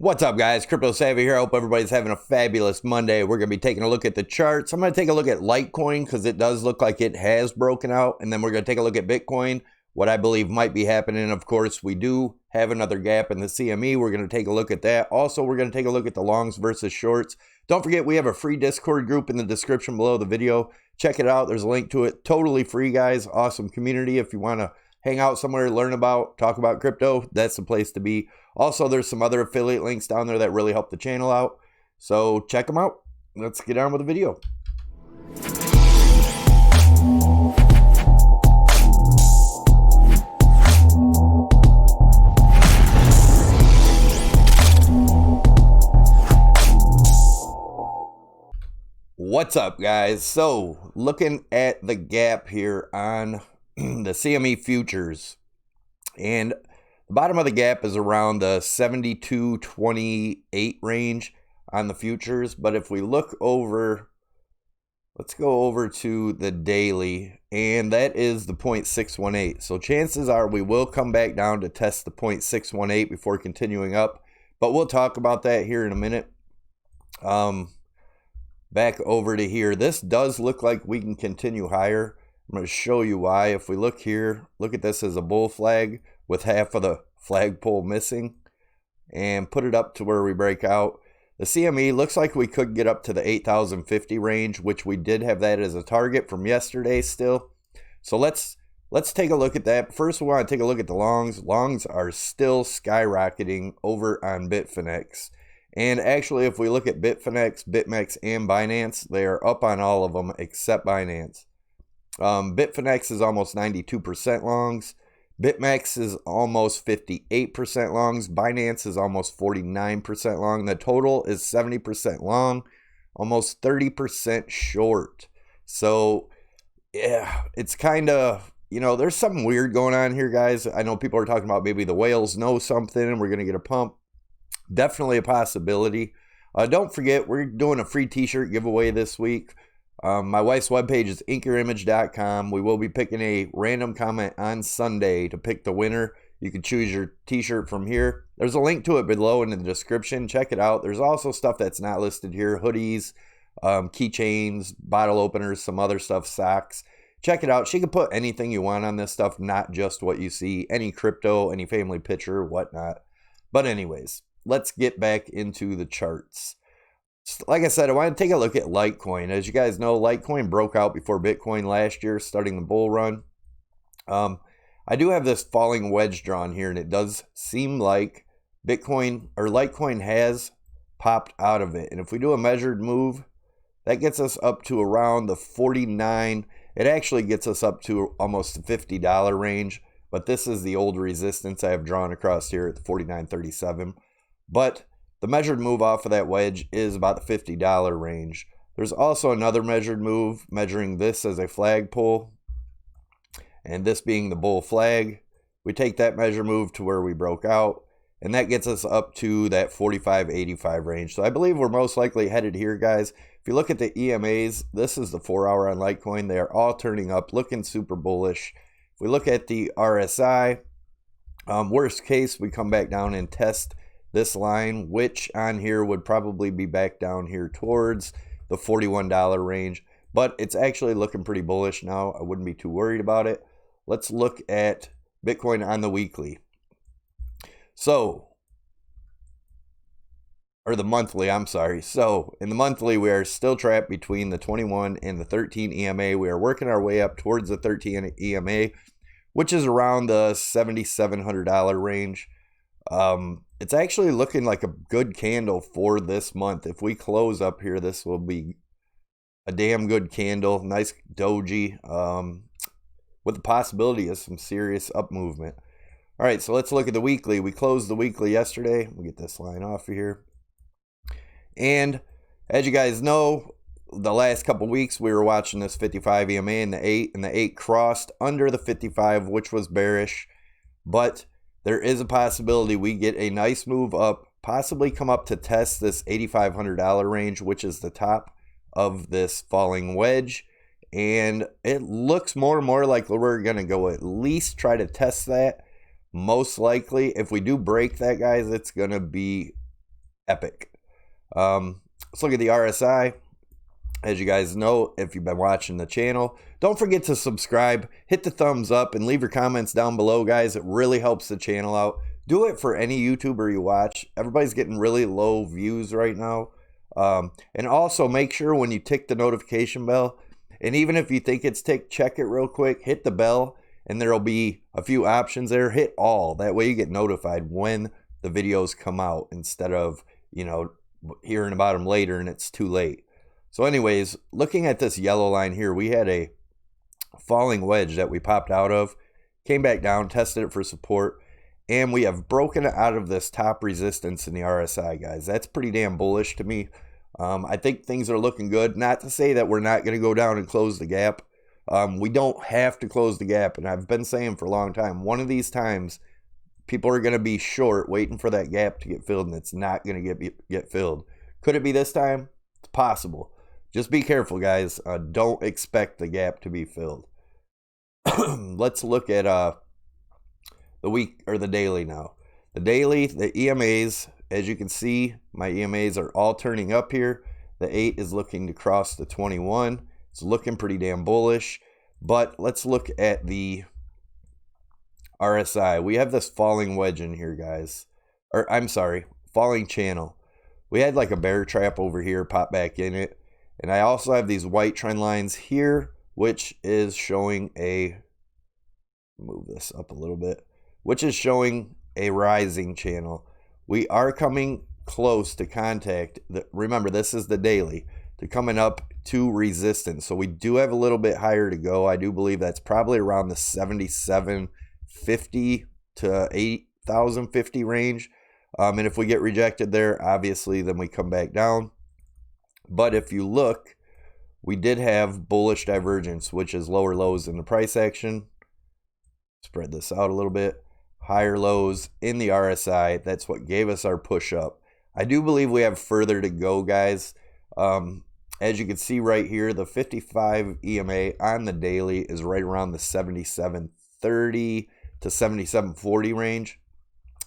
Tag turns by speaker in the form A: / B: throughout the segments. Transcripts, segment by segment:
A: What's up, guys? CryptoSavy here. I hope everybody's having a fabulous Monday. We're going to be taking a look at the charts. I'm going to take a look at Litecoin because it does look like it has broken out. And then we're going to take a look at Bitcoin, what I believe might be happening. Of course, we do have another gap in the CME. We're going to take a look at that. Also, we're going to take a look at the longs versus shorts. Don't forget, we have a free Discord group in the description below the video. Check it out. There's a link to it. Totally free, guys. Awesome community. If you want to hang out somewhere, learn about, talk about crypto, that's the place to be. Also, there's some other affiliate links down there that really help the channel out. So check them out. Let's get on with the video. What's up, guys? So looking at the gap here on the CME futures, and the bottom of the gap is around the 72.28 range on the futures. But if we look over, let's go over to the daily, and that is the 0.618. So chances are we will come back down to test the 0.618 before continuing up, but we'll talk about that here in a minute. Back over to here, this does look like we can continue higher. I'm going to show you why. If we look here, look at this as a bull flag with half of the flagpole missing, and put it up to where we break out. The CME looks like we could get up to the 8,050 range, which we did have that as a target from yesterday still. So let's take a look at that. First, we want to take a look at the longs. Longs are still skyrocketing over on Bitfinex. And actually, if we look at Bitfinex, BitMEX, and Binance, they are up on all of them except Binance. Bitfinex is almost 92% longs. BitMEX is almost 58% longs. Binance is almost 49% long. The total is 70% long, almost 30% short. So, yeah, it's kind of, there's something weird going on here, guys. I know people are talking about maybe the whales know something and we're going to get a pump. Definitely a possibility. Don't forget, we're doing a free t-shirt giveaway this week. My wife's webpage is inkyourimage.com. We will be picking a random comment on Sunday to pick the winner. You can choose your t-shirt from here. There's a link to it below in the description. Check it out. There's also stuff that's not listed here. Hoodies, keychains, bottle openers, some other stuff, socks. Check it out. She can put anything you want on this stuff, not just what you see. Any crypto, any family picture, whatnot. But anyways, let's get back into the charts. Like I said, I want to take a look at Litecoin. As you guys know, Litecoin broke out before Bitcoin last year, starting the bull run. I do have this falling wedge drawn here, and it does seem like Bitcoin or Litecoin has popped out of it. And if we do a measured move, that gets us up to around the 49. It actually gets us up to almost the $50 range. But this is the old resistance I have drawn across here at the 49.37. But the measured move off of that wedge is about the $50 range. There's also another measured move measuring this as a flagpole, and this being the bull flag. We take that measure move to where we broke out, and that gets us up to that 45.85 range. So I believe we're most likely headed here, guys. If you look at the EMAs, this is the 4 hour on Litecoin. They are all turning up, looking super bullish. If we look at the RSI, worst case, we come back down and test this line, which on here would probably be back down here towards the $41 range, but it's actually looking pretty bullish now. I wouldn't be too worried about it. Let's look at Bitcoin on the weekly. So, or the monthly, I'm sorry. So in the monthly, we are still trapped between the 21 and the 13 EMA. We are working our way up towards the 13 EMA, which is around the $7,700 range. It's actually looking like a good candle for this month. If we close up here, this will be a damn good candle. Nice doji, with the possibility of some serious up movement. All right, so let's look at the weekly. We closed the weekly yesterday. We'll get this line off of here. And as you guys know, the last couple weeks we were watching this 55 EMA and the 8, and the 8 crossed under the 55, which was bearish. But there is a possibility we get a nice move up, possibly come up to test this $8,500 range, which is the top of this falling wedge. And it looks more and more like we're going to go at least try to test that. Most likely, if we do break that, guys, it's going to be epic. Let's look at the RSI. As you guys know, if you've been watching the channel, don't forget to subscribe, hit the thumbs up, and leave your comments down below, guys. It really helps the channel out. Do it for any YouTuber you watch. Everybody's getting really low views right now. And also make sure when you tick the notification bell, and even if you think it's ticked, check it real quick, hit the bell, and there'll be a few options there. Hit all. That way you get notified when the videos come out instead of, you know, hearing about them later and it's too late. So anyways, looking at this yellow line here, we had a falling wedge that we popped out of, came back down, tested it for support, and we have broken out of this top resistance in the RSI, guys. That's pretty damn bullish to me. I think things are looking good. Not to say that we're not going to go down and close the gap. We don't have to close the gap, and I've been saying for a long time, one of these times, people are going to be short waiting for that gap to get filled, and it's not going to get filled. Could it be this time? It's possible. Just be careful, guys. Don't expect the gap to be filled. Let's look at the week or the daily now. The daily, the EMAs, as you can see, my EMAs are all turning up here. The 8 is looking to cross the 21. It's looking pretty damn bullish. But let's look at the RSI. We have this falling wedge in here, guys. Or I'm sorry, falling channel. We had like a bear trap over here, pop back in it. And I also have these white trend lines here, which is showing a, move this up a little bit, which is showing a rising channel. We are coming close to contact. Remember, this is the daily, to coming up to resistance. So we do have a little bit higher to go. I do believe that's probably around the 7750 to 8050 range. And if we get rejected there, obviously, then we come back down. But if you look, we did have bullish divergence, which is lower lows in the price action. Spread this out a little bit. Higher lows in the RSI. That's what gave us our push up. I do believe we have further to go, guys. As you can see right here, the 55 EMA on the daily is right around the 7730 to 7740 range.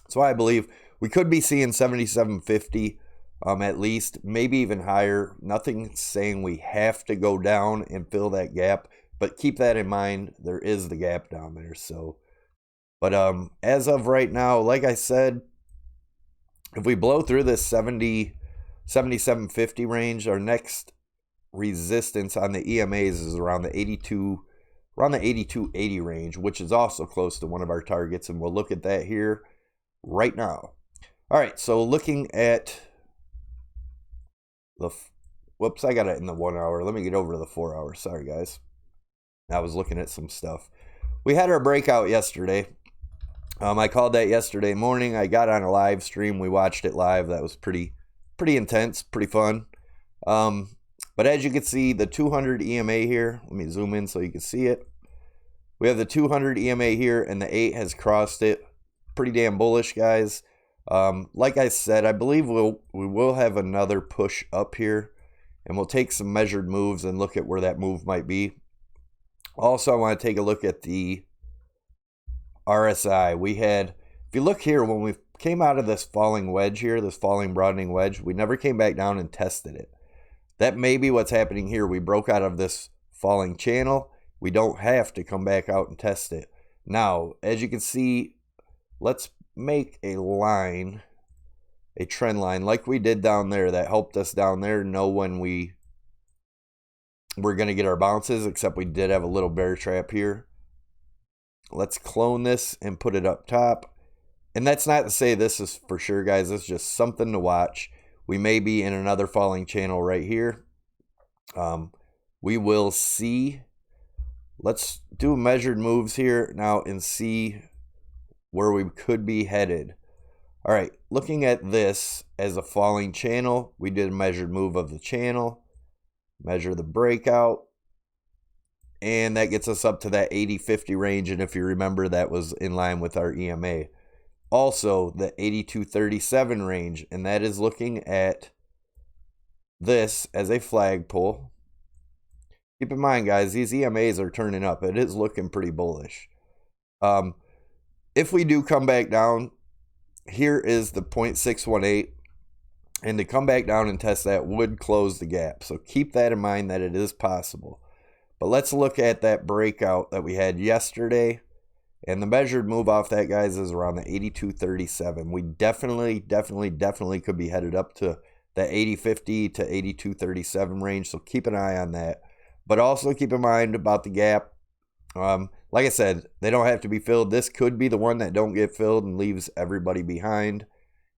A: So I believe we could be seeing 7750 at least, maybe even higher. Nothing saying we have to go down and fill that gap, but keep that in mind. There is the gap down there. So, but as of right now, like I said, if we blow through this 7750 range, our next resistance on the EMAs is around the 8280 range, which is also close to one of our targets, and we'll look at that here right now. All right, so looking at the, whoops, I got it in the 1 hour. Let me get over to the 4 hour. Sorry, guys. I was looking at some stuff. We had our breakout yesterday. I called that yesterday morning. I got on a live stream. We watched it live. That was pretty intense, pretty fun. But as you can see, the 200 EMA here, let me zoom in so you can see it. We have the 200 EMA here, and the 8 has crossed it. Pretty damn bullish, guys. Like I said, I believe we will have another push up here, and we'll take some measured moves and look at where that move might be. Also, I want to take a look at the RSI. We had, if you look here, when we came out of this falling wedge here, this falling broadening wedge, we never came back down and tested it. That may be what's happening here. We broke out of this falling channel. We don't have to come back out and test it. Now, as you can see, let's make a line, a trend line like we did down there that helped us down there know when we're going to get our bounces, except we did have a little bear trap here. Let's clone this and put it up top. And that's not to say this is for sure, guys. This is just something to watch. We may be in another falling channel right here. We will see. Let's do measured moves here now and see where we could be headed. All right, looking at this as a falling channel, we did a measured move of the channel, measure the breakout, and that gets us up to that 80-50 range. And if you remember, that was in line with our EMA. Also, the 8237 range, and that is looking at this as a flagpole. Keep in mind, guys, these EMAs are turning up. It is looking pretty bullish. If we do come back down, here is the 0.618. And to come back down and test that would close the gap. So keep that in mind that it is possible. But let's look at that breakout that we had yesterday. And the measured move off that, guys, is around the 82.37. We definitely could be headed up to the 80.50 to 82.37 range. So keep an eye on that. But also keep in mind about the gap. Like I said, they don't have to be filled. This could be the one that don't get filled and leaves everybody behind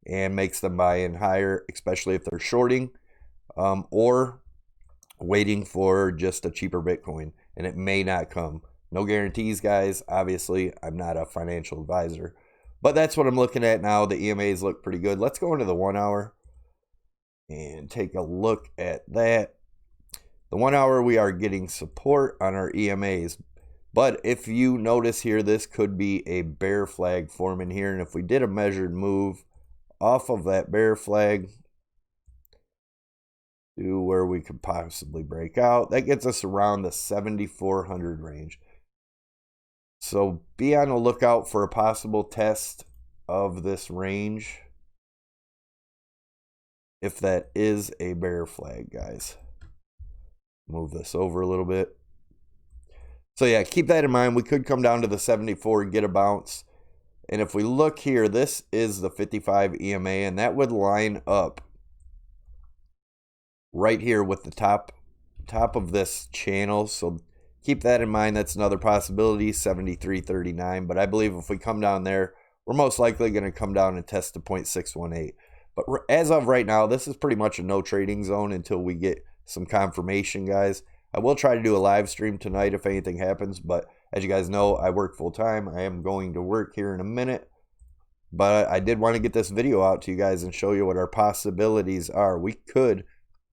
A: and makes them buy in higher, especially if they're shorting or waiting for just a cheaper Bitcoin. And it may not come. No guarantees, guys. Obviously, I'm not a financial advisor. But that's what I'm looking at now. The EMAs look pretty good. Let's go into the 1 hour and take a look at that. The 1 hour, we are getting support on our EMAs. But if you notice here, this could be a bear flag forming here. And if we did a measured move off of that bear flag to where we could possibly break out, that gets us around the 7,400 range. So be on the lookout for a possible test of this range if that is a bear flag, guys. Move this over a little bit. So yeah, keep that in mind. We could come down to the 74 and get a bounce. And if we look here, this is the 55 EMA, and that would line up right here with the top of this channel. So keep that in mind. That's another possibility, 73.39. But I believe if we come down there, we're most likely going to come down and test the 0.618. But as of right now, this is pretty much a no trading zone until we get some confirmation, guys. I will try to do a live stream tonight if anything happens. But as you guys know, I work full time. I am going to work here in a minute. But I did want to get this video out to you guys and show you what our possibilities are. We could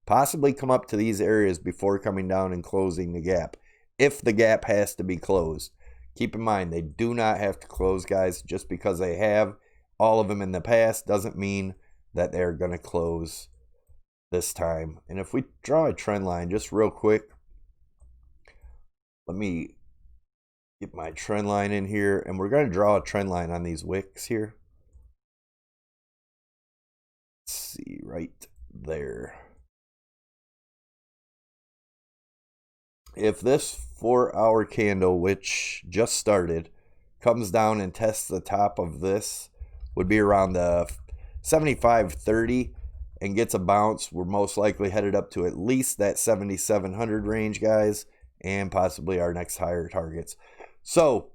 A: possibly come up to these areas before coming down and closing the gap. If the gap has to be closed. Keep in mind, they do not have to close, guys. Just because they have all of them in the past doesn't mean that they're going to close this time. And if we draw a trend line just real quick, let me get my trend line in here. And we're going to draw a trend line on these wicks here. Let's see, right there. If this 4 hour candle, which just started, comes down and tests the top of this, would be around the 75.30 and gets a bounce, we're most likely headed up to at least that 7,700 range, guys, and possibly our next higher targets. So,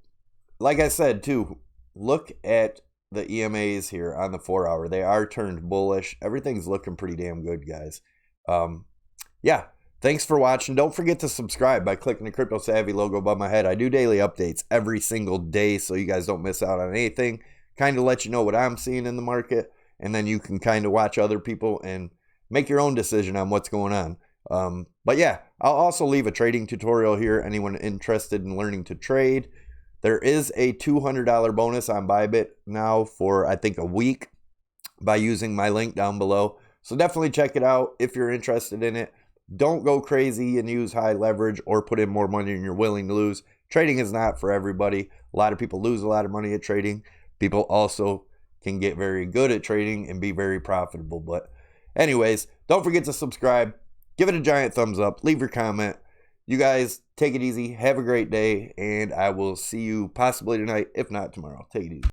A: like I said, too, look at the EMAs here on the 4 hour. They are turned bullish. Everything's looking pretty damn good, guys. Yeah. Thanks for watching. Don't forget to subscribe by clicking the CryptoSavy logo above my head. I do daily updates every single day so you guys don't miss out on anything. Kind of let you know what I'm seeing in the market, and then you can kind of watch other people and make your own decision on what's going on. But yeah, I'll also leave a trading tutorial here. Anyone interested in learning to trade. There is a $200 bonus on Bybit now for, I think, a week by using my link down below. So definitely check it out if you're interested in it. Don't go crazy and use high leverage or put in more money than you're willing to lose. Trading is not for everybody. A lot of people lose a lot of money at trading. People also can get very good at trading and be very profitable. But anyways, don't forget to subscribe. Give it a giant thumbs up. Leave your comment. You guys take it easy. Have a great day. And I will see you possibly tonight, if not tomorrow. Take it easy.